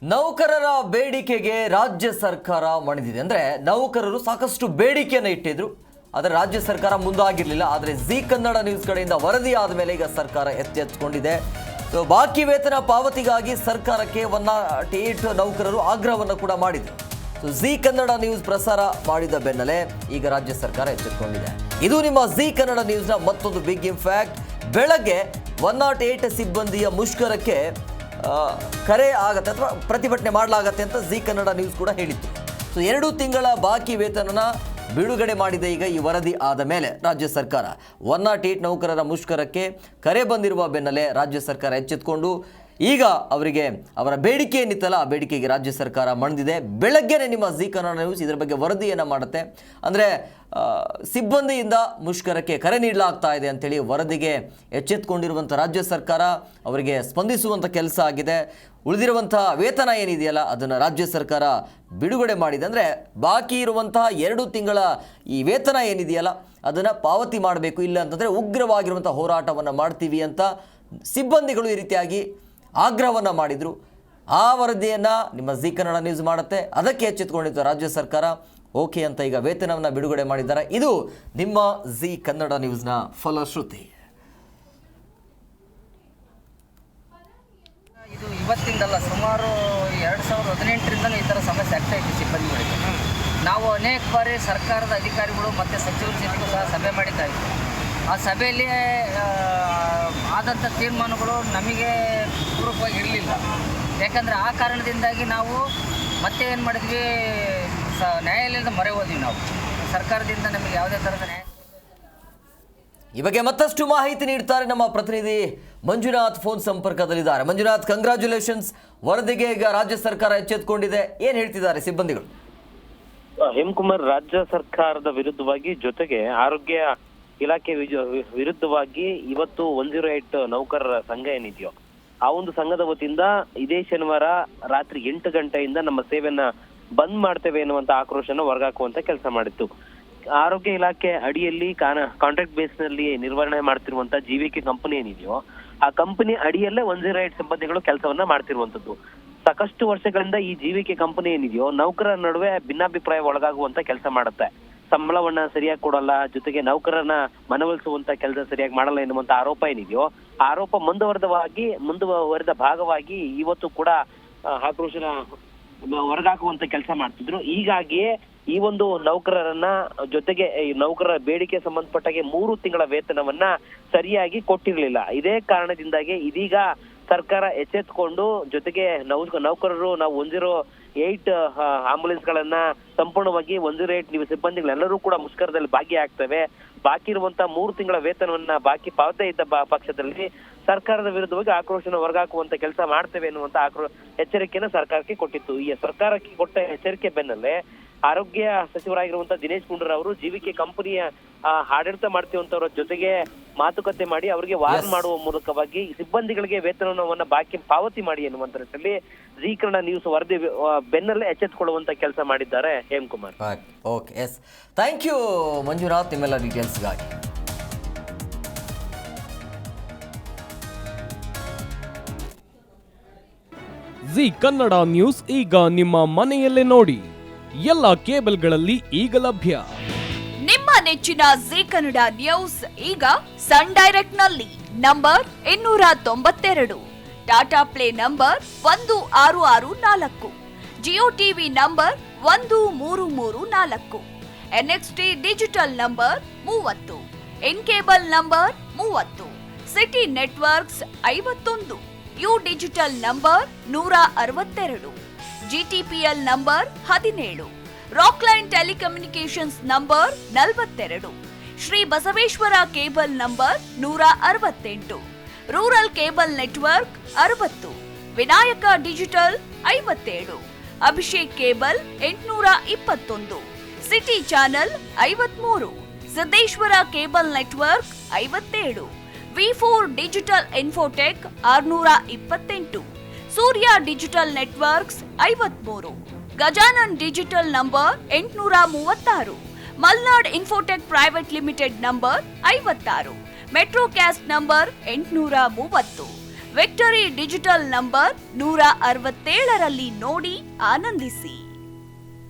ನೌಕರರ ಬೇಡಿಕೆಗೆ ರಾಜ್ಯ ಸರ್ಕಾರ ಮಣಿದಿದೆ. ಅಂದರೆ ನೌಕರರು ಸಾಕಷ್ಟು ಬೇಡಿಕೆಯನ್ನು ಇಟ್ಟಿದ್ರು, ಆದರೆ ರಾಜ್ಯ ಸರ್ಕಾರ ಮುಂದಾಗಿರಲಿಲ್ಲ. ಆದರೆ ಜಿ ಕನ್ನಡ ನ್ಯೂಸ್ ಕಡೆಯಿಂದ ವರದಿ ಆದ ಮೇಲೆ ಈಗ ಸರ್ಕಾರ ಎಚ್ಚೆತ್ತುಕೊಂಡಿದೆ. ಸೊ ಬಾಕಿ ವೇತನ ಪಾವತಿಗಾಗಿ ಸರ್ಕಾರಕ್ಕೆ 108 ನೌಕರರು ಆಗ್ರಹವನ್ನು ಕೂಡ ಮಾಡಿದರು. ಸೊ ಜಿ ಕನ್ನಡ ನ್ಯೂಸ್ ಪ್ರಸಾರ ಮಾಡಿದ ಬೆನ್ನಲ್ಲೇ ಈಗ ರಾಜ್ಯ ಸರ್ಕಾರ ಎಚ್ಚೆತ್ತುಕೊಂಡಿದೆ. ಇದು ನಿಮ್ಮ ಜಿ ಕನ್ನಡ ನ್ಯೂಸ್ನ ಮತ್ತೊಂದು ಬಿಗ್ ಇಂಪ್ಯಾಕ್ಟ್. ಬೆಳಗ್ಗೆ 108 ಸಿಬ್ಬಂದಿಯ ಮುಷ್ಕರಕ್ಕೆ ಕರೆ ಆಗತ್ತೆ ಅಥವಾ ಪ್ರತಿಭಟನೆ ಮಾಡಲಾಗತ್ತೆ ಅಂತ ಜಿ ಕನ್ನಡ ನ್ಯೂಸ್ ಕೂಡ ಹೇಳಿತ್ತು. ಸೊ 2 ತಿಂಗಳ ಬಾಕಿ ವೇತನನ ಬಿಡುಗಡೆ ಮಾಡಿದೆ ಈಗ ಈ ವರದಿ ಆದ ಮೇಲೆ ರಾಜ್ಯ ಸರ್ಕಾರ. 108 ನೌಕರರ ಮುಷ್ಕರಕ್ಕೆ ಕರೆ ಬಂದಿರುವ ಬೆನ್ನಲ್ಲೇ ರಾಜ್ಯ ಸರ್ಕಾರ ಎಚ್ಚೆತ್ತುಕೊಂಡು ಈಗ ಅವರಿಗೆ ಅವರ ಬೇಡಿಕೆ ಏನಿತ್ತಲ್ಲ ಆ ಬೇಡಿಕೆಗೆ ರಾಜ್ಯ ಸರ್ಕಾರ ಮಣಿದಿದೆ. ಬೆಳಗ್ಗೆನೇ ನಿಮ್ಮ ಜಿ ಕನ್ನಡ ನ್ಯೂಸ್ ಇದರ ಬಗ್ಗೆ ವರದಿಯನ್ನು ಮಾಡುತ್ತೆ. ಅಂದರೆ ಸಿಬ್ಬಂದಿಯಿಂದ ಮುಷ್ಕರಕ್ಕೆ ಕರೆ ನೀಡಲಾಗ್ತಾ ಇದೆ ಅಂಥೇಳಿ ವರದಿಗೆ ಎಚ್ಚೆತ್ತುಕೊಂಡಿರುವಂಥ ರಾಜ್ಯ ಸರ್ಕಾರ ಅವರಿಗೆ ಸ್ಪಂದಿಸುವಂಥ ಕೆಲಸ ಆಗಿದೆ. ಉಳಿದಿರುವಂಥ ವೇತನ ಏನಿದೆಯಲ್ಲ ಅದನ್ನು ರಾಜ್ಯ ಸರ್ಕಾರ ಬಿಡುಗಡೆ ಮಾಡಿದೆ. ಅಂದರೆ ಬಾಕಿ ಇರುವಂತಹ 2 ತಿಂಗಳ ಈ ವೇತನ ಏನಿದೆಯಲ್ಲ ಅದನ್ನು ಪಾವತಿ ಮಾಡಬೇಕು, ಇಲ್ಲ ಅಂತಂದರೆ ಉಗ್ರವಾಗಿರುವಂಥ ಹೋರಾಟವನ್ನು ಮಾಡ್ತೀವಿ ಅಂತ ಸಿಬ್ಬಂದಿಗಳು ಈ ರೀತಿಯಾಗಿ ಆಗ್ರಹವನ್ನು ಮಾಡಿದರು. ಆ ವರದಿಯನ್ನು ನಿಮ್ಮ ಜಿ ಕನ್ನಡ ನ್ಯೂಸ್ ಮಾಡುತ್ತೆ. ಅದಕ್ಕೆ ಎಚ್ಚೆತ್ತುಕೊಂಡಿತ್ತು ರಾಜ್ಯ ಸರ್ಕಾರ. ಓಕೆ ಅಂತ ಈಗ ವೇತನವನ್ನು ಬಿಡುಗಡೆ ಮಾಡಿದ್ದಾರೆ. ಇದು ನಿಮ್ಮ ಜಿ ಕನ್ನಡ ನ್ಯೂಸ್ನ ಫಲಶ್ರುತಿ. ಇದು ಇವತ್ತಿಂದಲ್ಲ, ಸುಮಾರು 2018ರಿಂದಲೂ ಈ ಥರ ಸಮಸ್ಯೆ ಆಗ್ತಾ ಇತ್ತು ಸಿಬ್ಬಂದಿಗಳಿಗೆ. ನಾವು ಅನೇಕ ಬಾರಿ ಸರ್ಕಾರದ ಅಧಿಕಾರಿಗಳು ಮತ್ತು ಸಚಿವರ ಜೊತೆಗೂ ಸಹ ಸಭೆ ಮಾಡಿದ್ದ ಇತ್ತು. ಆ ಸಭೆಯಲ್ಲಿ ಆದಂಥ ತೀರ್ಮಾನಗಳು ನಮಗೆ ಪೂರ್ವಕವಾಗಿ ಇರಲಿಲ್ಲ. ಯಾಕಂದರೆ ಆ ಕಾರಣದಿಂದಾಗಿ ನಾವು ಮತ್ತೆ ಏನು ಮಾಡಿದ್ವಿ, ನ್ಯಾಯಾಲಯದ ಮೊರೆ ಹೋದ್ವಿ. ನಾವು ಸರ್ಕಾರದಿಂದ ನಮಗೆ ಯಾವುದೇ ಥರದ ನ್ಯಾಯ. ಈ ಬಗ್ಗೆ ಮತ್ತಷ್ಟು ಮಾಹಿತಿ ನೀಡ್ತಾರೆ ನಮ್ಮ ಪ್ರತಿನಿಧಿ ಮಂಜುನಾಥ್. ಫೋನ್ ಸಂಪರ್ಕದಲ್ಲಿದ್ದಾರೆ. ಮಂಜುನಾಥ್, ಕಂಗ್ರ್ಯಾಚುಲೇಷನ್ಸ್. ವರದಿಗೆ ಈಗ ರಾಜ್ಯ ಸರ್ಕಾರ ಎಚ್ಚೆತ್ತುಕೊಂಡಿದೆ. ಏನು ಹೇಳ್ತಿದ್ದಾರೆ ಸಿಬ್ಬಂದಿಗಳು? ಹೇಮಕುಮಾರ್, ರಾಜ್ಯ ಸರ್ಕಾರದ ವಿರುದ್ಧವಾಗಿ ಜೊತೆಗೆ ಆರೋಗ್ಯ ಇಲಾಖೆ ವಿರುದ್ಧವಾಗಿ ಇವತ್ತು 108 ನೌಕರರ ಸಂಘ ಏನಿದೆಯೋ ಆ ಒಂದು ಸಂಘದ ವತಿಯಿಂದ ಇದೇ ಶನಿವಾರ ರಾತ್ರಿ 8 ಗಂಟೆಯಿಂದ ನಮ್ಮ ಸೇವೆಯನ್ನ ಬಂದ್ ಮಾಡ್ತೇವೆ ಎನ್ನುವಂತ ಆಕ್ರೋಶನ ಹೊರಗಾಕುವಂತ ಕೆಲಸ ಮಾಡಿತ್ತು. ಆರೋಗ್ಯ ಇಲಾಖೆ ಅಡಿಯಲ್ಲಿ ಕಾಂಟ್ರಾಕ್ಟ್ ಬೇಸ್ ನಲ್ಲಿ ನಿರ್ವಹಣೆ ಮಾಡ್ತಿರುವಂತ ಜೀವಿಕೆ ಕಂಪನಿ ಏನಿದೆಯೋ ಆ ಕಂಪನಿ ಅಡಿಯಲ್ಲೇ 108 ಸಿಬ್ಬಂದಿಗಳು ಕೆಲಸವನ್ನ ಮಾಡ್ತಿರುವಂತದ್ದು. ಸಾಕಷ್ಟು ವರ್ಷಗಳಿಂದ ಈ ಜೀವಿಕೆ ಕಂಪನಿ ಏನಿದೆಯೋ ನೌಕರರ ನಡುವೆ ಭಿನ್ನಾಭಿಪ್ರಾಯ ಒಳಗಾಗುವಂತ ಕೆಲಸ ಮಾಡುತ್ತೆ. ಸಂಬಳವನ್ನ ಸರಿಯಾಗಿ ಕೊಡಲ್ಲ, ಜೊತೆಗೆ ನೌಕರರನ್ನ ಮನವೊಲಿಸುವಂತ ಕೆಲಸ ಸರಿಯಾಗಿ ಮಾಡಲ್ಲ ಎನ್ನುವಂತ ಆರೋಪ ಏನಿದೆಯೋ ಆರೋಪ ಮುಂದುವರೆದ ಭಾಗವಾಗಿ ಇವತ್ತು ಕೂಡ ಆಕ್ರೋಶನ ಹೊರಗಾಕುವಂತ ಕೆಲಸ ಮಾಡ್ತಿದ್ರು. ಹೀಗಾಗಿಯೇ ಈ ಒಂದು ನೌಕರರನ್ನ ಜೊತೆಗೆ ಈ ನೌಕರರ ಬೇಡಿಕೆ ಸಂಬಂಧಪಟ್ಟಾಗೆ 3 ತಿಂಗಳ ವೇತನವನ್ನ ಸರಿಯಾಗಿ ಕೊಟ್ಟಿರ್ಲಿಲ್ಲ. ಇದೇ ಕಾರಣದಿಂದಾಗಿ ಇದೀಗ ಸರ್ಕಾರ ಎಚ್ಚೆತ್ಕೊಂಡು ಜೊತೆಗೆ ನೌಕರರು ನಾವು 108 ಆಂಬುಲೆನ್ಸ್ ಗಳನ್ನ ಸಂಪೂರ್ಣವಾಗಿ 108 ಸಿಬ್ಬಂದಿಗಳೆಲ್ಲರೂ ಕೂಡ ಮುಷ್ಕರದಲ್ಲಿ ಭಾಗಿಯಾಗ್ತವೆ. ಬಾಕಿ ಇರುವಂತ 3 ತಿಂಗಳ ವೇತನವನ್ನ ಬಾಕಿ ಪಾವತಿ ಇದ್ದ ಪಕ್ಷದಲ್ಲಿ ಸರ್ಕಾರದ ವಿರುದ್ಧವಾಗಿ ಆಕ್ರೋಶನ ಹೊರಗಾಕುವಂತ ಕೆಲಸ ಮಾಡ್ತೇವೆ ಎನ್ನುವಂತ ಎಚ್ಚರಿಕೆಯನ್ನು ಸರ್ಕಾರಕ್ಕೆ ಕೊಟ್ಟಿತ್ತು. ಈ ಸರ್ಕಾರಕ್ಕೆ ಕೊಟ್ಟ ಎಚ್ಚರಿಕೆ ಬೆನ್ನಲ್ಲೇ ಆರೋಗ್ಯ ಸಚಿವರಾಗಿರುವಂತ ದಿನೇಶ್ ಗುಂಡೂರಾವ್ ಅವರು ಜೀವಿಕೆ ಕಂಪನಿಯ ಆಡಳಿತ ಮಾಡ್ತಿರುವಂತವ್ರ ಜೊತೆಗೆ ಮಾತುಕತೆ ಮಾಡಿ ಅವರಿಗೆ ವಾರ್ನ್ ಮಾಡುವ ಮೂಲಕವಾಗಿ ಸಿಬ್ಬಂದಿಗಳಿಗೆ ವೇತನವನ್ನ ಬಾಕಿ ಪಾವತಿ ಮಾಡಿ ಎನ್ನುವಂತ ರೀತಿಯಲ್ಲಿ ಜಿ ಕನ್ನಡ ನ್ಯೂಸ್ ವರದಿ ಬೆನ್ನಲ್ಲೇ ಎಚ್ಚೆತ್ತುಕೊಳ್ಳುವಂತ ಕೆಲಸ ಮಾಡಿದ್ದಾರೆ Hemakumar. Okay, yes, thank you Manjunath ನಿಮ್ಮೆಲ್ಲ ಡೀಟೇಲ್ಸ್ಗಾಗಿ. ಜಿ ಕನ್ನಡ ನ್ಯೂಸ್ ಈಗ ನಿಮ್ಮ ಮನೆಯಲ್ಲೇ ನೋಡಿ. ಎಲ್ಲ ಕೇಬಲ್ಗಳಲ್ಲಿ ಈಗ ಲಭ್ಯ. ನಿಮ್ಮ ನೆಚ್ಚಿನ ಜಿ ಕನ್ನಡ ನ್ಯೂಸ್ ಈಗ ಸನ್ ಡೈರೆಕ್ಟ್ ನಲ್ಲಿ number 292, Tata Play number 1664, Jio TV number 1334, NXT digital number 30, in cable number 30, city networks 51, U digital number 162, GTPL number 17, Rockline telecommunications number 42, Shri Basaveshwara cable number 168, rural cable network 60, Vinayaka digital 57, Abhishek cable 821, city channel 53, Siddeshwara cable network 57, ವಿ4 digital infotech 628, Surya digital networks 53, Gajanan digital number 836, Malnad infotech private limited number 56, Metrocast number 830, victory digital number 167ರಲ್ಲಿ ನೋಡಿ ಆನಂದಿಸಿ.